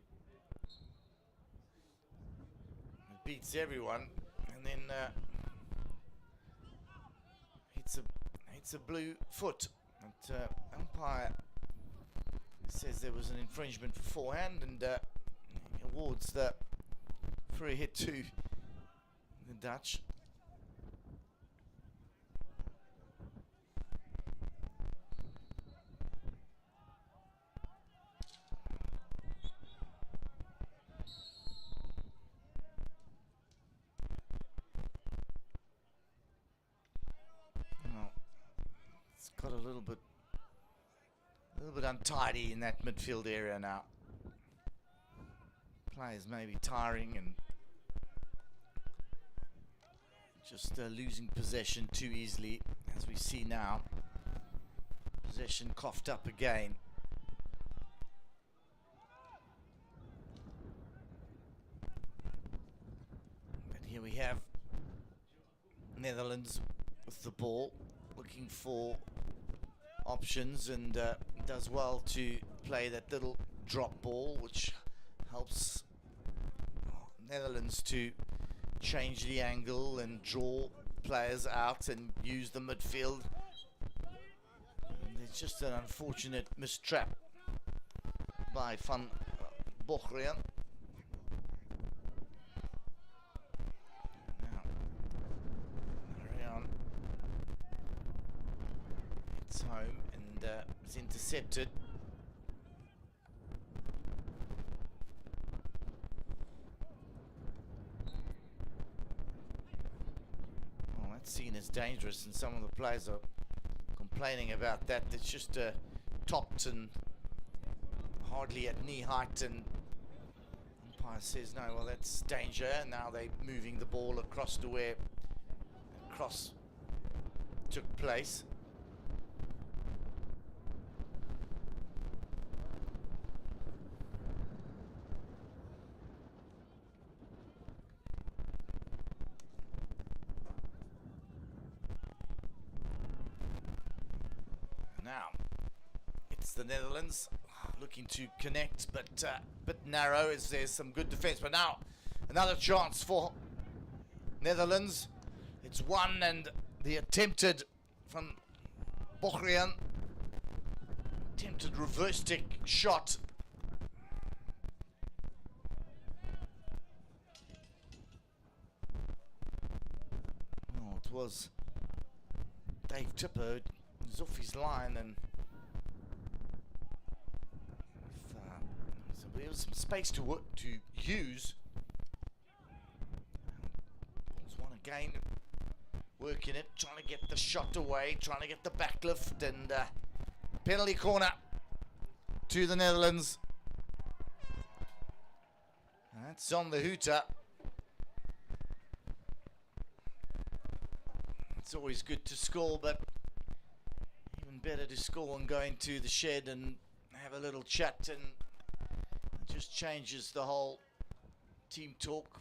It beats everyone and then hits a blue foot. But umpire says there was an infringement beforehand and awards the free hit to the Dutch. Well, it's got a little bit untidy in that midfield area now. Players may be tiring and just losing possession too easily, as we see now. Possession coughed up again. But here we have Netherlands with the ball, looking for options, and does well to play that little drop ball, which helps Netherlands to change the angle and draw players out and use the midfield. And it's just an unfortunate mistrap by Van Bochrian. Now, Marianne, it's home and it's intercepted. Well, that's seen as dangerous, and some of the players are complaining about that. It's just topped and hardly at knee height, and umpire says no, well, that's danger. And now they're moving the ball across to where the cross took place. Now, it's the Netherlands looking to connect, but a bit narrow as there's some good defense. But now, another chance for Netherlands. It's one, and the attempted from Bochrian, attempted reverse stick shot. Oh, it was Dave Tipper. He's off his line, and so we have some space to work to use. There's one again, working it, trying to get the shot away, trying to get the backlift, and penalty corner to the Netherlands. That's on the hooter. It's always good to score, but even better to score and go into the shed and have a little chat, and it just changes the whole team talk.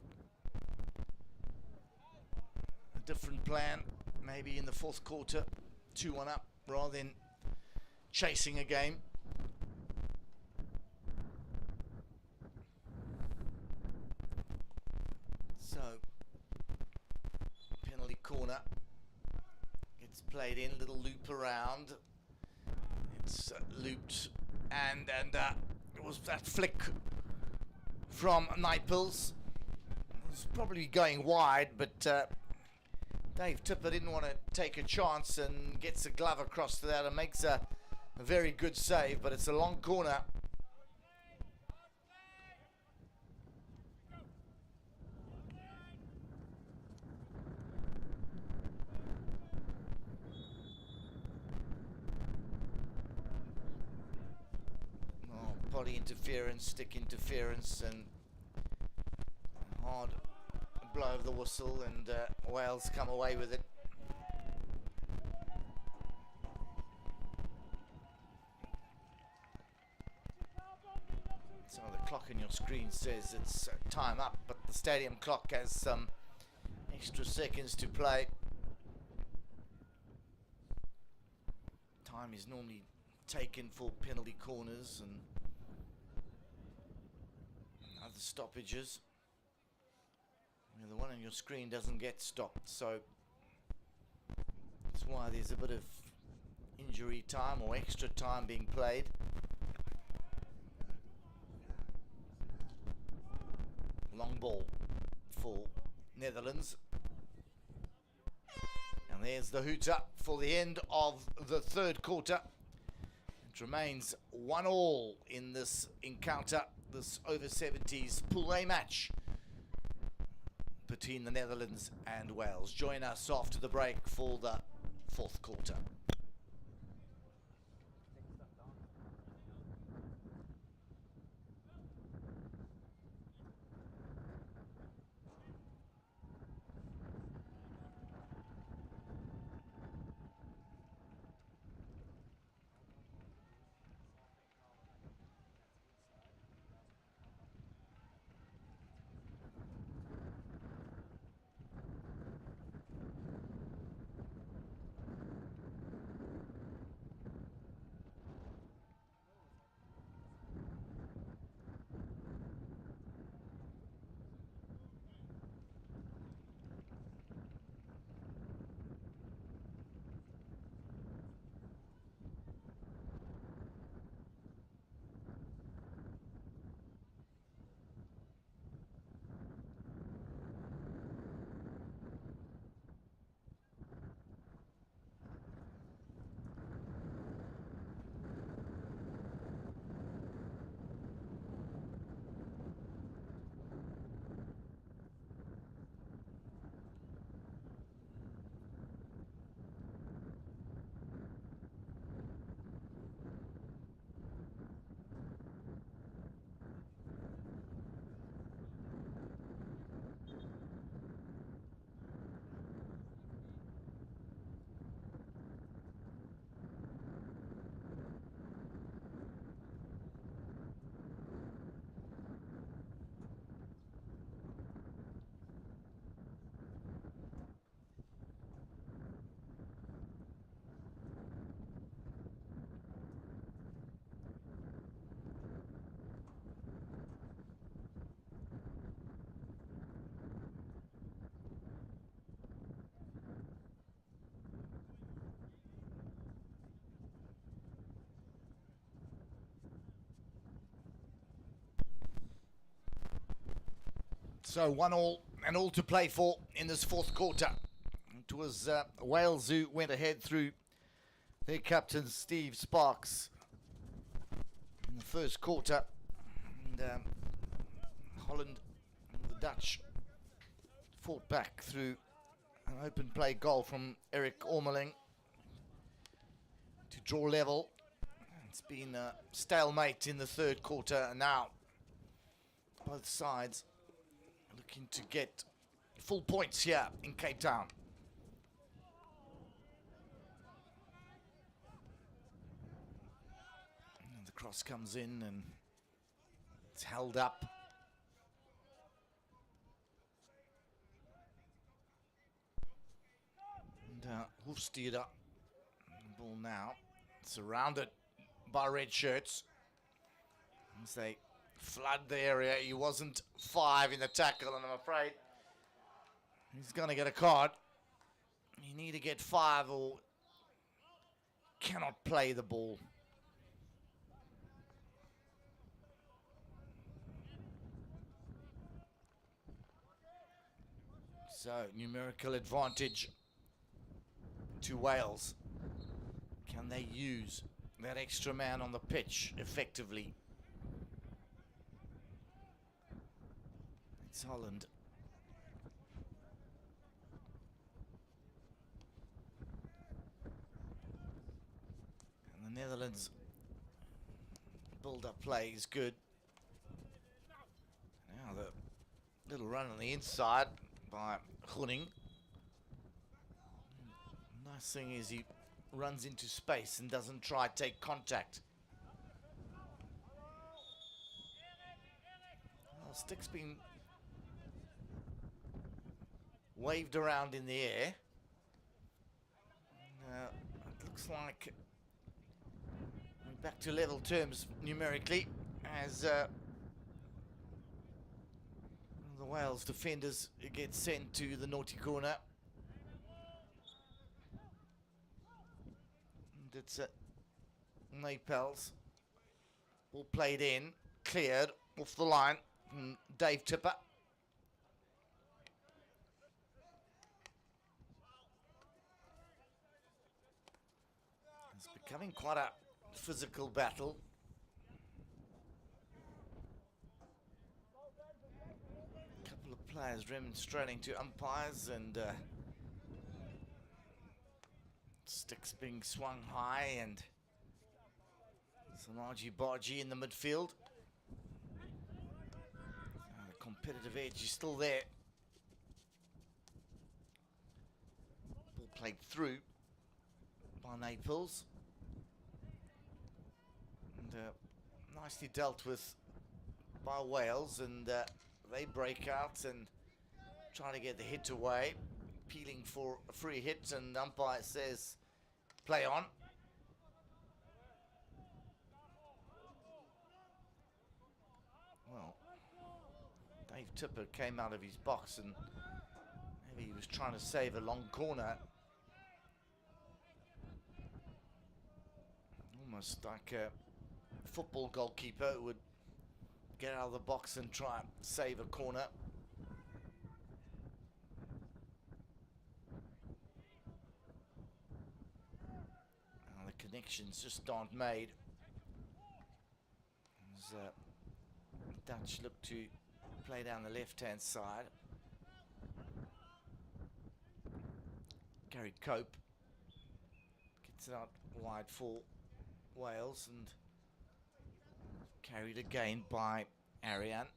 A different plan, maybe in the fourth quarter, 2-1 up, rather than chasing a game. So, penalty corner. Played in, little loop around. It's looped, and it was that flick from Nightpills. It was probably going wide, but Dave Tipper didn't want to take a chance and gets a glove across to that and makes a very good save, but it's a long corner. Body interference, stick interference, and hard blow of the whistle, and Wales come away with it. So the clock on your screen says it's time up, but the stadium clock has some extra seconds to play. Time is normally taken for penalty corners and other stoppages. The one on your screen doesn't get stopped, so that's why there's a bit of injury time or extra time being played. Long ball for Netherlands. And there's the hooter for the end of the third quarter. It remains 1-1 in this encounter, this over 70s Pool A match between the Netherlands and Wales. Join us after the break for the fourth quarter. So 1-1 and all to play for in this fourth quarter. It was Wales who went ahead through their captain Steve Sparks in the first quarter. And Holland, the Dutch, fought back through an open play goal from Eric Ormeling to draw level. It's been a stalemate in the third quarter, and now both sides looking to get full points here in Cape Town. And the cross comes in and it's held up. And Hoefstede, ball now surrounded by red shirts as they flood the area. He wasn't 5 in the tackle, and I'm afraid he's going to get a card. You need to get 5 or cannot play the ball. So, numerical advantage to Wales. Can they use that extra man on the pitch effectively? It's Holland. And the Netherlands build-up play is good. Now the little run on the inside by Groening. Nice thing is he runs into space and doesn't try to take contact. Well, stick's been waved around in the air. It looks like we're back to level terms numerically as the Wales defenders get sent to the naughty corner. And it's Napels. Ball played in, cleared off the line from Dave Tipper. It's becoming quite a physical battle. A couple of players demonstrating to umpires and sticks being swung high and some argy-bargy in the midfield. The competitive edge is still there. Ball played through by Naples. And nicely dealt with by Wales, and they break out and try to get the hit away, appealing for a free hit, and the umpire says play on. Well, Dave Tipper came out of his box and maybe he was trying to save a long corner. Almost like a football goalkeeper who would get out of the box and try and save a corner. The connections just aren't made. As Dutch look to play down the left-hand side. Gary Cope gets it out wide for Wales and carried again by Arian.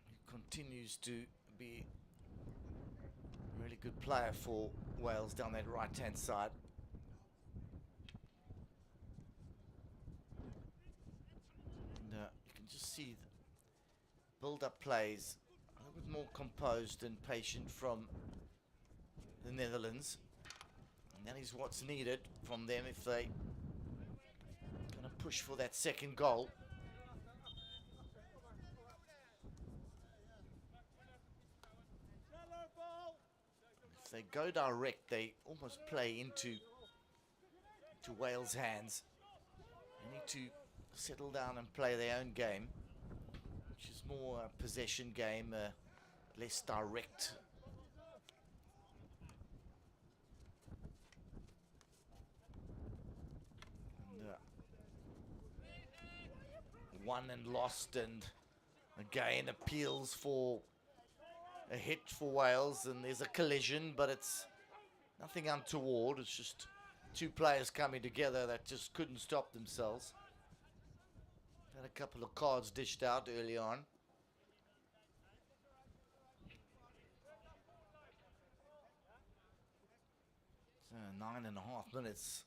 He continues to be a really good player for Wales down that right-hand side. And you can just see the build-up plays a little bit more composed and patient from the Netherlands. And that is what's needed from them if they gonna push for that second goal. If they go direct, they almost play into Wales' hands. They need to settle down and play their own game, which is more a possession game, less direct. Won and lost, and again appeals for a hit for Wales, and there's a collision, but it's nothing untoward. It's just two players coming together that just couldn't stop themselves. Had a couple of cards dished out early on. So 9.5 minutes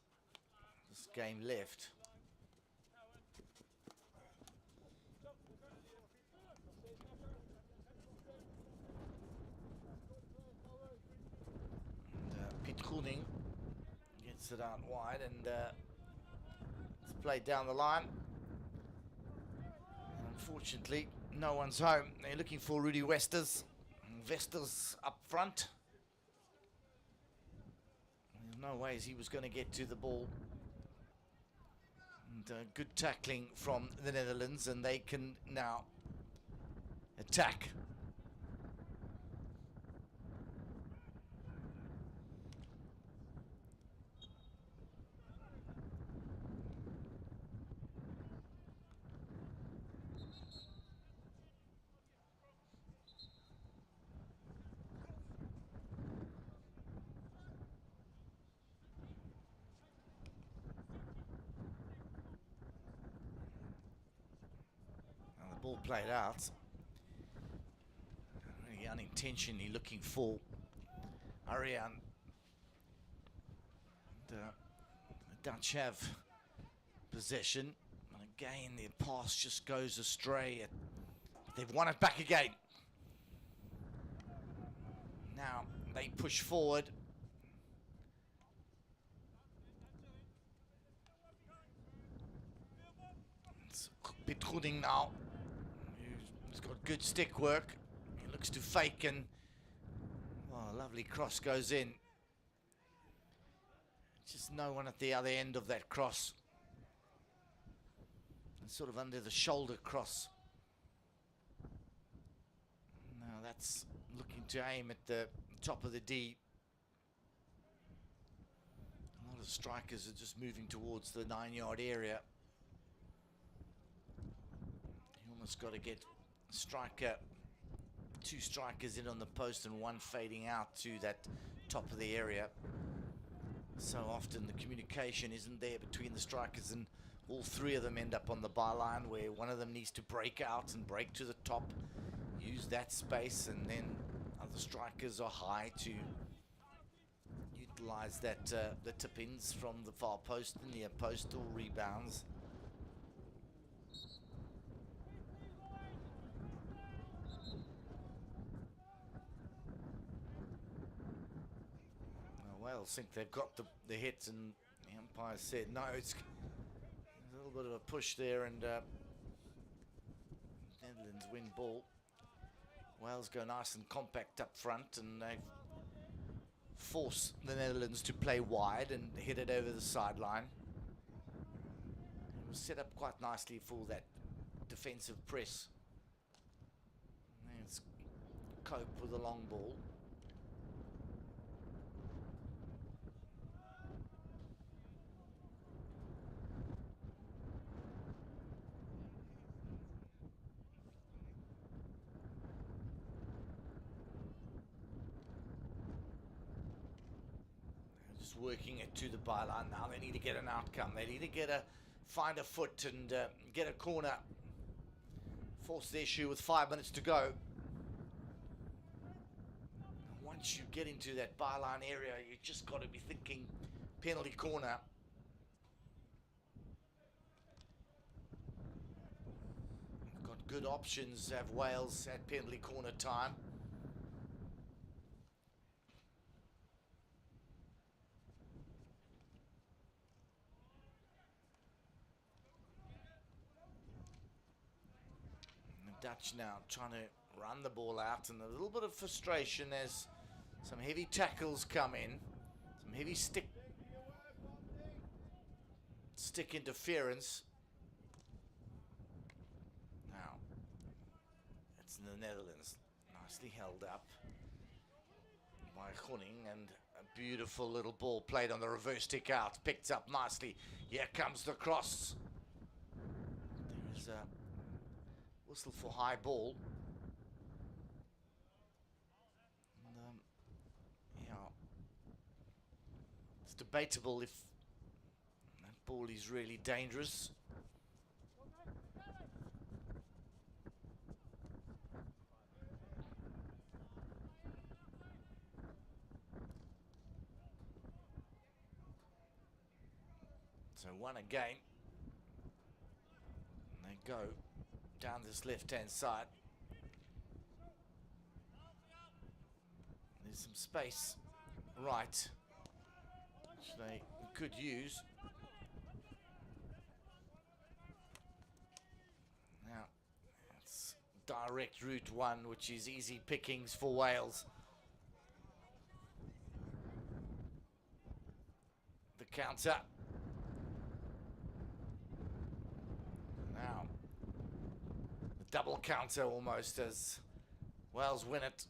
this game left. Groening gets it out wide, and it's played down the line. And unfortunately, no one's home. They're looking for Rudy Westers. Westers up front. There's no ways he was going to get to the ball. And good tackling from the Netherlands, and they can now attack. And the ball played out. Really unintentionally looking for Ariane. The Dutch have possession. And again, their pass just goes astray. They've won it back again. Now they push forward. It's Pitruding now. He's got good stick work. He looks to fake and a lovely cross goes in. Just no one at the other end of that cross. And sort of under the shoulder cross. Now that's looking to aim at the top of the D. A lot of strikers are just moving towards the 9-yard area. You almost got to get striker, 2 strikers in on the post and 1 fading out to that top of the area. So often the communication isn't there between the strikers, and all 3 of them end up on the byline, where one of them needs to break out and break to the top, use that space, and then other strikers are high to utilize that the tip-ins from the far post and near postal rebounds. Wales think they've got the hit, and the umpire said no. It's a little bit of a push there, and Netherlands win ball. Wales go nice and compact up front, and they force the Netherlands to play wide and hit it over the sideline. It was set up quite nicely for that defensive press. Let's cope with the long ball. Working it to the byline now. They need to get an outcome. They need to find a foot and get a corner. Force the issue with 5 minutes to go. Once you get into that byline area, you just got to be thinking penalty corner. We've got good options. Have Wales at penalty corner time. Dutch now trying to run the ball out, and a little bit of frustration as some heavy tackles come in, some heavy stick interference. Now it's the Netherlands, nicely held up by Gunning, and a beautiful little ball played on the reverse stick out, picked up nicely. Here comes the cross. There's a whistle for high ball. And, yeah, it's debatable if that ball is really dangerous. So one again. And they go down this left-hand side. There's some space right, which they could use. Now, it's direct route 1, which is easy pickings for Wales. The counter. Now, double counter almost as Wales win it.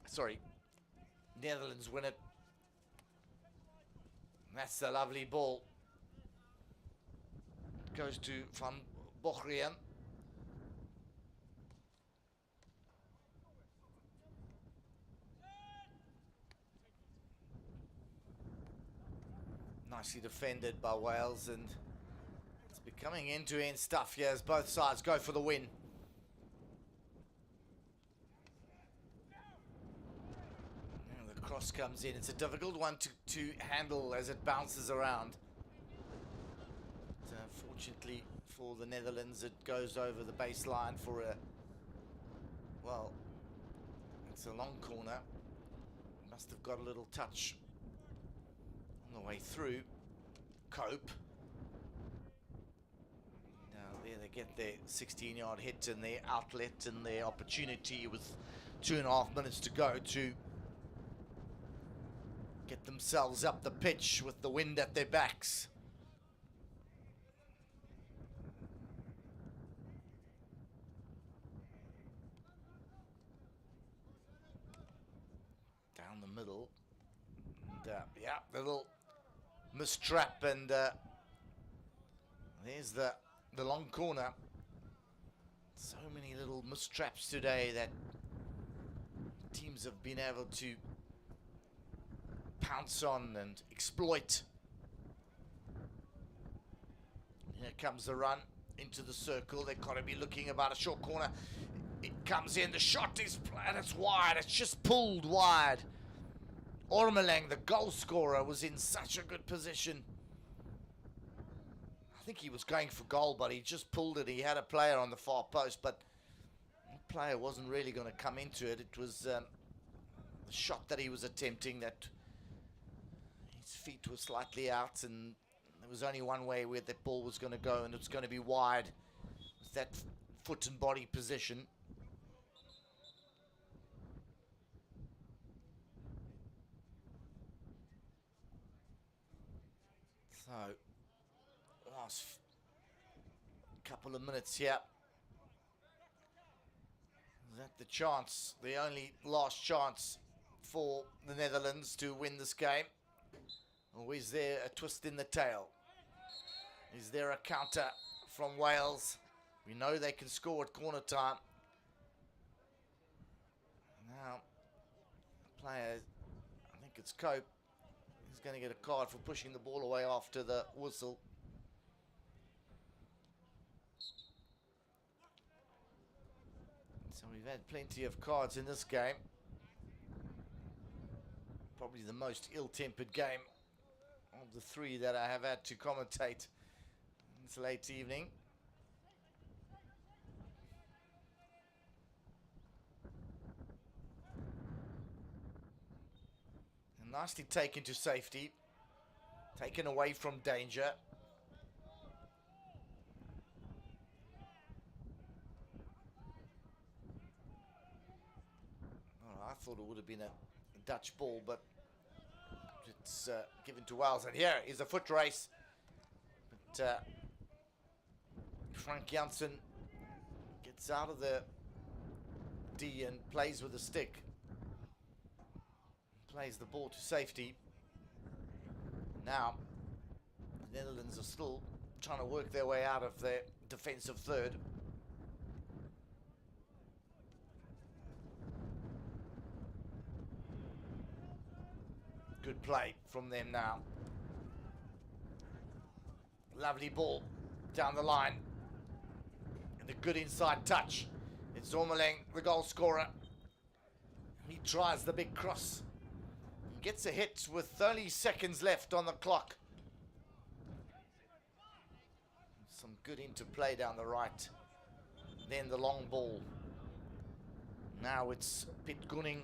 Sorry, Netherlands win it. And that's a lovely ball. Goes to Van Bochrian. Nicely defended by Wales, and it's becoming end-to-end stuff here as both sides go for the win. And the cross comes in. It's a difficult one to handle as it bounces around. But, fortunately for the Netherlands, it goes over the baseline for a, well, it's a long corner. Must have got a little touch on the way through. Cope. Now there they get their 16-yard hit and their outlet and their opportunity with 2.5 minutes to go to get themselves up the pitch with the wind at their backs. Down the middle. And, yeah, little mistrap, and there's the long corner. So many little mistraps today that teams have been able to pounce on and exploit. Here comes the run into the circle. They've got to be looking about a short corner. It comes in, the shot is, and it's wide. It's just pulled wide. Ormelang, the goal scorer, was in such a good position. I think he was going for goal, but he just pulled it. He had a player on the far post, but the player wasn't really going to come into it. It was the shot that he was attempting that his feet were slightly out, and there was only one way where that ball was going to go, and it's going to be wide with that foot and body position. So, last couple of minutes here. Is that the chance, the only last chance for the Netherlands to win this game? Or is there a twist in the tail? Is there a counter from Wales? We know they can score at corner time. Now, the player, I think it's Cope, he's going to get a card for pushing the ball away after the whistle. So we've had plenty of cards in this game. Probably the most ill-tempered game of the three that I have had to commentate this late evening. And nicely taken to safety, taken away from danger. I thought it would have been a Dutch ball, but it's given to Wales. And here is a foot race. But Frank Janssen gets out of the D and plays with the stick. Plays the ball to safety. Now, the Netherlands are still trying to work their way out of their defensive third. Good play from them now. Lovely ball down the line. And a good inside touch. It's Ormelang, the goal scorer. He tries the big cross. He gets a hit with 30 seconds left on the clock. Some good interplay down the right. Then the long ball. Now it's Piet Gunning.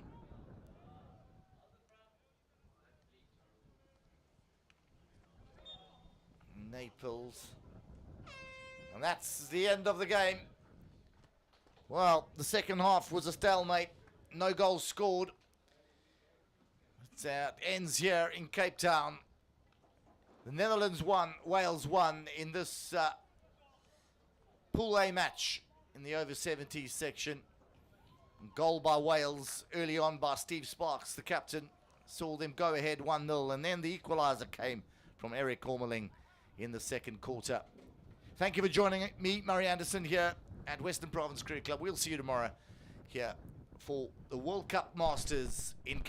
Naples. And that's the end of the game. Well, the second half was a stalemate. No goals scored. It ends here in Cape Town. The Netherlands won, Wales won in this Pool A match in the over 70s section. Goal by Wales early on by Steve Sparks, the captain. Saw them go ahead 1-0, and then the equaliser came from Eric Ormeling in the second quarter. Thank you for joining me, Murray Anderson, here at Western Province Cricket Club. We'll see you tomorrow here for the World Cup Masters in Cape